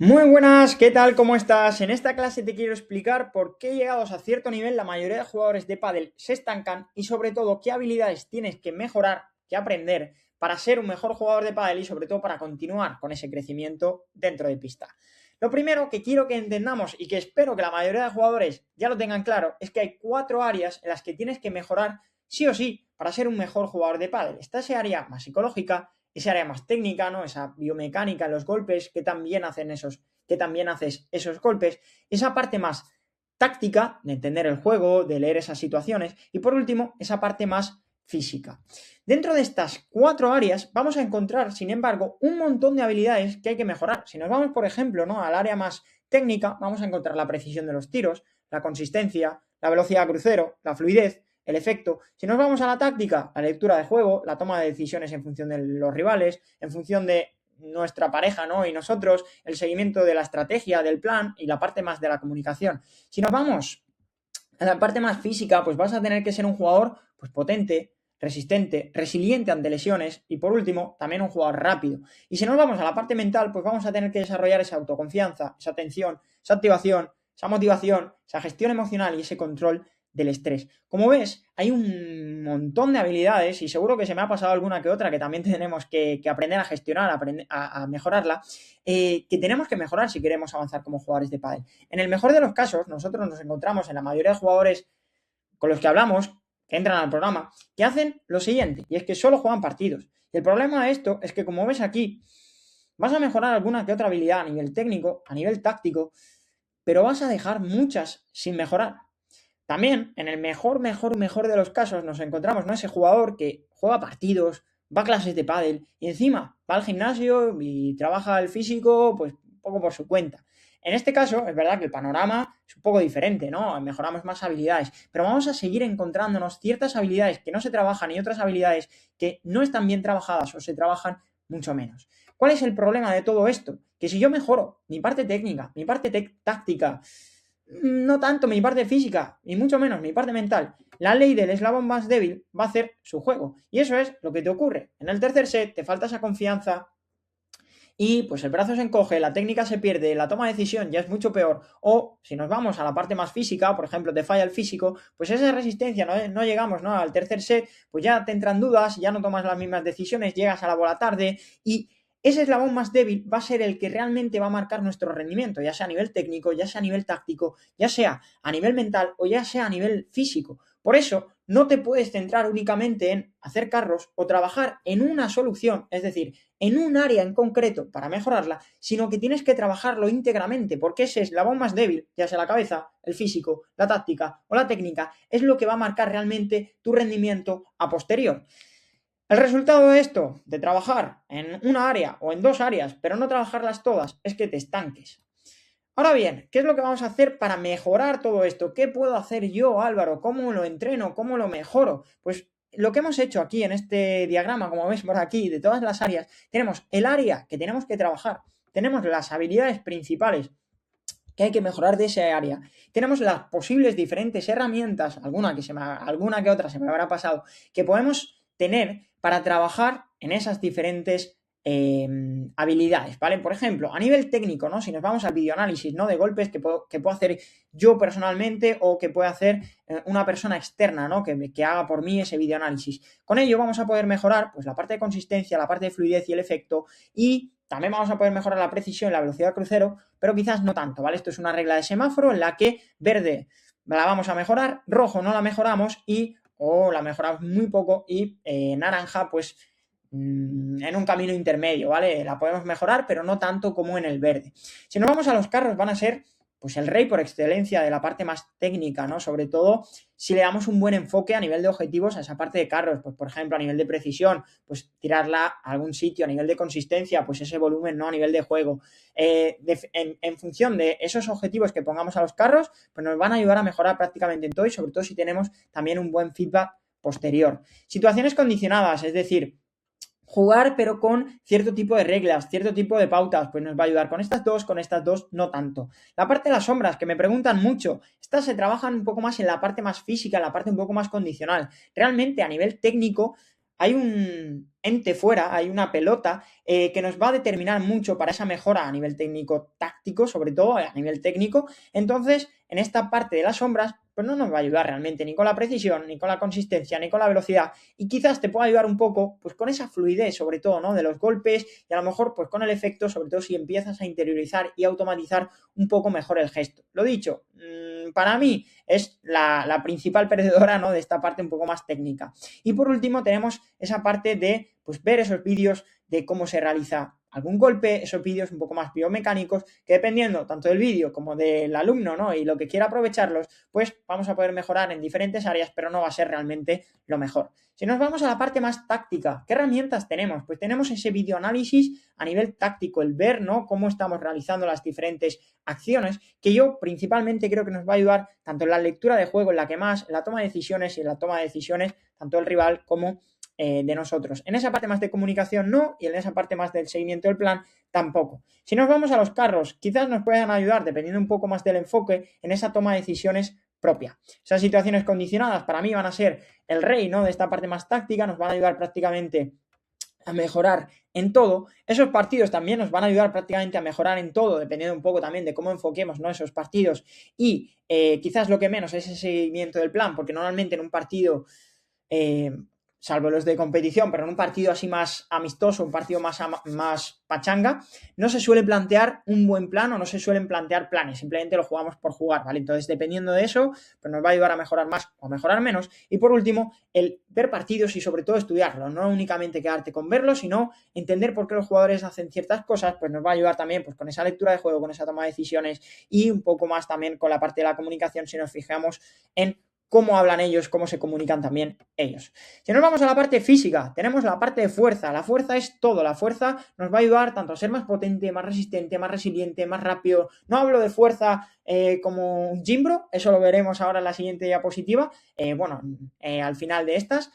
Muy buenas, ¿qué tal? ¿Cómo estás? En esta clase te quiero explicar por qué llegados a cierto nivel la mayoría de jugadores de pádel se estancan y sobre todo qué habilidades tienes que mejorar, que aprender para ser un mejor jugador de pádel y sobre todo para continuar con ese crecimiento dentro de pista. Lo primero que quiero que entendamos y que espero que la mayoría de jugadores ya lo tengan claro es que hay 4 áreas en las que tienes que mejorar sí o sí para ser un mejor jugador de pádel. Está esa área más psicológica, esa área más técnica, ¿no? Esa biomecánica en los golpes, que también haces esos golpes, esa parte más táctica, de entender el juego, de leer esas situaciones, y por último, esa parte más física. Dentro de estas 4 áreas vamos a encontrar, sin embargo, un montón de habilidades que hay que mejorar. Si nos vamos, por ejemplo, ¿no?, al área más técnica, vamos a encontrar la precisión de los tiros, la consistencia, la velocidad crucero, la fluidez, el efecto. Si nos vamos a la táctica, la lectura de juego, la toma de decisiones en función de los rivales, en función de nuestra pareja, ¿no?, y nosotros, el seguimiento de la estrategia, del plan y la parte más de la comunicación. Si nos vamos a la parte más física, pues vas a tener que ser un jugador pues potente, resistente, resiliente ante lesiones y por último, también un jugador rápido. Y si nos vamos a la parte mental, pues vamos a tener que desarrollar esa autoconfianza, esa atención, esa activación, esa motivación, esa gestión emocional y ese control del estrés. Como ves, hay un montón de habilidades y seguro que se me ha pasado alguna que otra que también tenemos que aprender a gestionar, a mejorarla, que tenemos que mejorar si queremos avanzar como jugadores de pádel. En el mejor de los casos, nosotros nos encontramos en la mayoría de jugadores con los que hablamos, que entran al programa, que hacen lo siguiente, y es que solo juegan partidos. Y el problema de esto es que, como ves aquí, vas a mejorar alguna que otra habilidad a nivel técnico, a nivel táctico, pero vas a dejar muchas sin mejorar. También, en el mejor de los casos, nos encontramos, ¿no?, ese jugador que juega partidos, va a clases de pádel y encima va al gimnasio y trabaja el físico, pues un poco por su cuenta. En este caso, es verdad que el panorama es un poco diferente, ¿no? Mejoramos más habilidades, pero vamos a seguir encontrándonos ciertas habilidades que no se trabajan y otras habilidades que no están bien trabajadas o se trabajan mucho menos. ¿Cuál es el problema de todo esto? Que si yo mejoro mi parte técnica, mi parte táctica, no tanto mi parte física, ni mucho menos mi parte mental, la ley del eslabón más débil va a hacer su juego. Y eso es lo que te ocurre. En el tercer set te falta esa confianza y pues el brazo se encoge, la técnica se pierde, la toma de decisión ya es mucho peor. O si nos vamos a la parte más física, por ejemplo, te falla el físico, pues esa resistencia no llegamos, ¿no?, al tercer set, pues ya te entran dudas, ya no tomas las mismas decisiones, llegas a la bola tarde y ese eslabón más débil va a ser el que realmente va a marcar nuestro rendimiento, ya sea a nivel técnico, ya sea a nivel táctico, ya sea a nivel mental o ya sea a nivel físico. Por eso, no te puedes centrar únicamente en hacer carros o trabajar en una solución, es decir, en un área en concreto para mejorarla, sino que tienes que trabajarlo íntegramente, porque ese eslabón más débil, ya sea la cabeza, el físico, la táctica o la técnica, es lo que va a marcar realmente tu rendimiento a posterior. El resultado de esto, de trabajar en una área o en 2 áreas, pero no trabajarlas todas, es que te estanques. Ahora bien, ¿qué es lo que vamos a hacer para mejorar todo esto? ¿Qué puedo hacer yo, Álvaro? ¿Cómo lo entreno? ¿Cómo lo mejoro? Pues lo que hemos hecho aquí en este diagrama, como veis por aquí, de todas las áreas, tenemos el área que tenemos que trabajar, tenemos las habilidades principales que hay que mejorar de ese área, tenemos las posibles diferentes herramientas, alguna que otra se me habrá pasado, que podemos tener para trabajar en esas diferentes habilidades, ¿vale? Por ejemplo, a nivel técnico, ¿no? Si nos vamos al videoanálisis, ¿no?, de golpes que puedo hacer yo personalmente o que puede hacer una persona externa, ¿no?, que haga por mí ese videoanálisis. Con ello vamos a poder mejorar pues la parte de consistencia, la parte de fluidez y el efecto, y también vamos a poder mejorar la precisión y la velocidad crucero, pero quizás no tanto, ¿vale? Esto es una regla de semáforo en la que verde la vamos a mejorar, rojo no la mejoramos o la mejoramos muy poco y naranja pues en un camino intermedio, ¿vale? La podemos mejorar, pero no tanto como en el verde. Si nos vamos a los carros, van a ser pues el rey por excelencia de la parte más técnica, ¿no? Sobre todo si le damos un buen enfoque a nivel de objetivos a esa parte de carros, pues por ejemplo a nivel de precisión, pues tirarla a algún sitio, a nivel de consistencia, pues ese volumen, ¿no?, a nivel de juego. En función de esos objetivos que pongamos a los carros, pues nos van a ayudar a mejorar prácticamente en todo y sobre todo si tenemos también un buen feedback posterior. Situaciones condicionadas, es decir, jugar pero con cierto tipo de reglas, cierto tipo de pautas, pues nos va a ayudar con estas dos no tanto. La parte de las sombras, que me preguntan mucho, estas se trabajan un poco más en la parte más física, en la parte un poco más condicional. Realmente a nivel técnico hay un ente fuera, hay una pelota que nos va a determinar mucho para esa mejora a nivel técnico-táctico, sobre todo a nivel técnico. Entonces, en esta parte de las sombras, pues no nos va a ayudar realmente ni con la precisión, ni con la consistencia, ni con la velocidad, y quizás te pueda ayudar un poco pues con esa fluidez, sobre todo, ¿no? De los golpes, y a lo mejor pues con el efecto, sobre todo si empiezas a interiorizar y automatizar un poco mejor el gesto. Lo dicho, para mí es la principal perdedora, ¿no? De esta parte un poco más técnica. Y por último tenemos esa parte de pues ver esos vídeos de cómo se realiza algún golpe, esos vídeos un poco más biomecánicos, que dependiendo tanto del vídeo como del alumno, ¿no? Y lo que quiera aprovecharlos, pues vamos a poder mejorar en diferentes áreas, pero no va a ser realmente lo mejor. Si nos vamos a la parte más táctica, ¿qué herramientas tenemos? Pues tenemos ese videoanálisis a nivel táctico, el ver, ¿no? Cómo estamos realizando las diferentes acciones, que yo principalmente creo que nos va a ayudar tanto en la lectura de juego, en la que más, en la toma de decisiones y en la toma de decisiones, tanto del rival como de nosotros. En esa parte más de comunicación no, y en esa parte más del seguimiento del plan tampoco. Si nos vamos a los carros, quizás nos puedan ayudar, dependiendo un poco más del enfoque, en esa toma de decisiones propia. Esas situaciones condicionadas para mí van a ser el rey, ¿no? De esta parte más táctica, nos van a ayudar prácticamente a mejorar en todo. Esos partidos también nos van a ayudar prácticamente a mejorar en todo, dependiendo un poco también de cómo enfoquemos, ¿no? Esos partidos, y quizás lo que menos es ese seguimiento del plan, porque normalmente en un partido salvo los de competición, pero en un partido así más amistoso, un partido más pachanga, no se suele plantear un buen plan o no se suelen plantear planes, simplemente lo jugamos por jugar, ¿vale? Entonces, dependiendo de eso, pues nos va a ayudar a mejorar más o a mejorar menos. Y por último, el ver partidos y sobre todo estudiarlos, no únicamente quedarte con verlos, sino entender por qué los jugadores hacen ciertas cosas, pues nos va a ayudar también pues con esa lectura de juego, con esa toma de decisiones y un poco más también con la parte de la comunicación si nos fijamos en cómo hablan ellos, cómo se comunican también ellos. Si nos vamos a la parte física, tenemos la parte de fuerza. La fuerza es todo. La fuerza nos va a ayudar tanto a ser más potente, más resistente, más resiliente, más rápido. No hablo de fuerza como un Jimbro, eso lo veremos ahora en la siguiente diapositiva, al final de estas.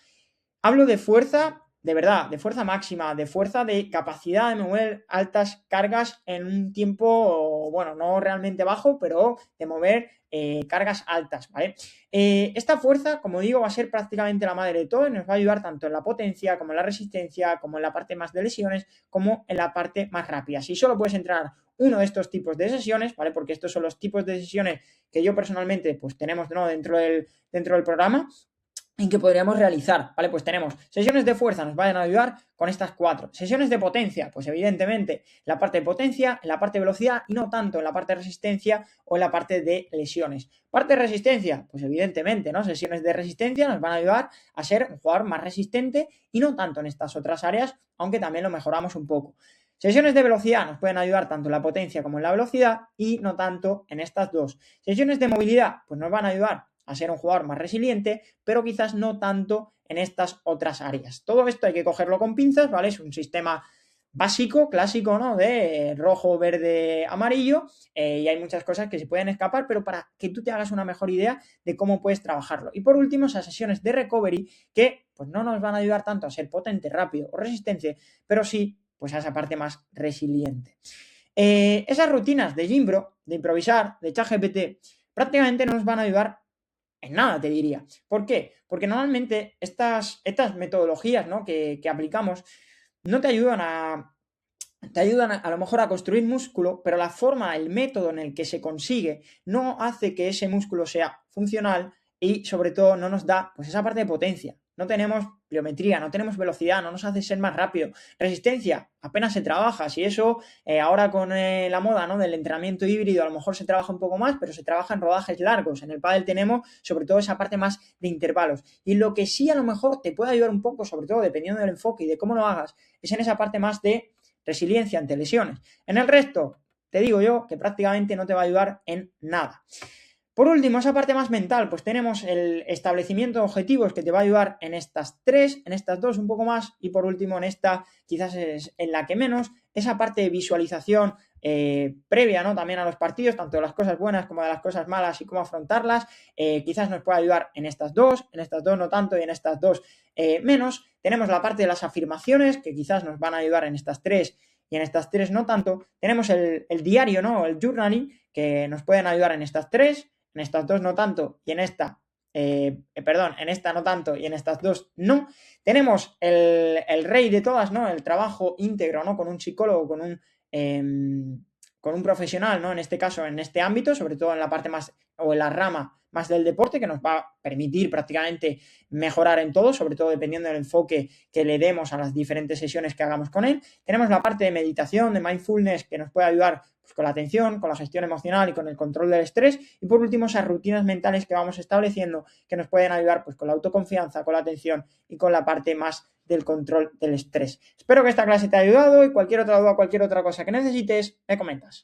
Hablo de fuerza, de verdad, de fuerza máxima, de fuerza de capacidad de mover altas cargas en un tiempo, bueno, no realmente bajo, pero de mover cargas altas, ¿vale? Esta fuerza, como digo, va a ser prácticamente la madre de todo y nos va a ayudar tanto en la potencia, como en la resistencia, como en la parte más de lesiones, como en la parte más rápida. Si solo puedes entrar uno de estos tipos de sesiones, ¿vale? Porque estos son los tipos de sesiones que yo personalmente, pues tenemos, ¿no? dentro del programa, en que podríamos realizar, ¿vale? Pues tenemos sesiones de fuerza, nos van a ayudar con estas 4. Sesiones de potencia, pues evidentemente la parte de potencia, en la parte de velocidad y no tanto en la parte de resistencia o en la parte de lesiones. Parte de resistencia, pues evidentemente, ¿no? Sesiones de resistencia nos van a ayudar a ser un jugador más resistente y no tanto en estas otras áreas, aunque también lo mejoramos un poco. Sesiones de velocidad nos pueden ayudar tanto en la potencia como en la velocidad y no tanto en estas dos. Sesiones de movilidad, pues nos van a ayudar a ser un jugador más resiliente, pero quizás no tanto en estas otras áreas. Todo esto hay que cogerlo con pinzas, ¿vale? Es un sistema básico, clásico, ¿no? De rojo, verde, amarillo, y hay muchas cosas que se pueden escapar, pero para que tú te hagas una mejor idea de cómo puedes trabajarlo. Y por último, esas sesiones de recovery que pues no nos van a ayudar tanto a ser potente, rápido o resistente, pero sí pues a esa parte más resiliente. Esas rutinas de Jimbro, de improvisar, de ChatGPT, prácticamente no nos van a ayudar en nada, te diría. ¿Por qué? Porque normalmente estas metodologías, ¿no? que aplicamos no te ayudan a lo mejor a construir músculo, pero la forma, el método en el que se consigue no hace que ese músculo sea funcional y sobre todo no nos da pues esa parte de potencia. No tenemos pliometría, no tenemos velocidad, no nos hace ser más rápido. Resistencia, apenas se trabaja. Si eso, ahora con la moda, ¿no? del entrenamiento híbrido, a lo mejor se trabaja un poco más, pero se trabaja en rodajes largos. En el pádel tenemos sobre todo esa parte más de intervalos. Y lo que sí a lo mejor te puede ayudar un poco, sobre todo dependiendo del enfoque y de cómo lo hagas, es en esa parte más de resiliencia ante lesiones. En el resto, te digo yo que prácticamente no te va a ayudar en nada. Por último, esa parte más mental, pues tenemos el establecimiento de objetivos que te va a ayudar en estas 3, en estas 2 un poco más, y por último en esta quizás es en la que menos, esa parte de visualización previa, ¿no? También a los partidos, tanto de las cosas buenas como de las cosas malas y cómo afrontarlas, quizás nos pueda ayudar en estas 2 no tanto y en estas 2 menos. Tenemos la parte de las afirmaciones que quizás nos van a ayudar en estas 3 y en estas 3 no tanto. Tenemos el diario, ¿no? El journaling que nos pueden ayudar en estas 3, en estas 2 no tanto y en esta perdón, en esta no tanto y en estas dos no. Tenemos el rey de todas, ¿no? El trabajo íntegro, ¿no? Con un psicólogo, con un profesional, ¿no? En este caso, en este ámbito, sobre todo en la parte más o en la rama más del deporte, que nos va a permitir prácticamente mejorar en todo, sobre todo dependiendo del enfoque que le demos a las diferentes sesiones que hagamos con él. Tenemos la parte de meditación, de mindfulness, que nos puede ayudar pues, con la atención, con la gestión emocional y con el control del estrés. Y por último, esas rutinas mentales que vamos estableciendo que nos pueden ayudar pues, con la autoconfianza, con la atención y con la parte más del control del estrés. Espero que esta clase te haya ayudado y cualquier otra duda, cualquier otra cosa que necesites, me comentas.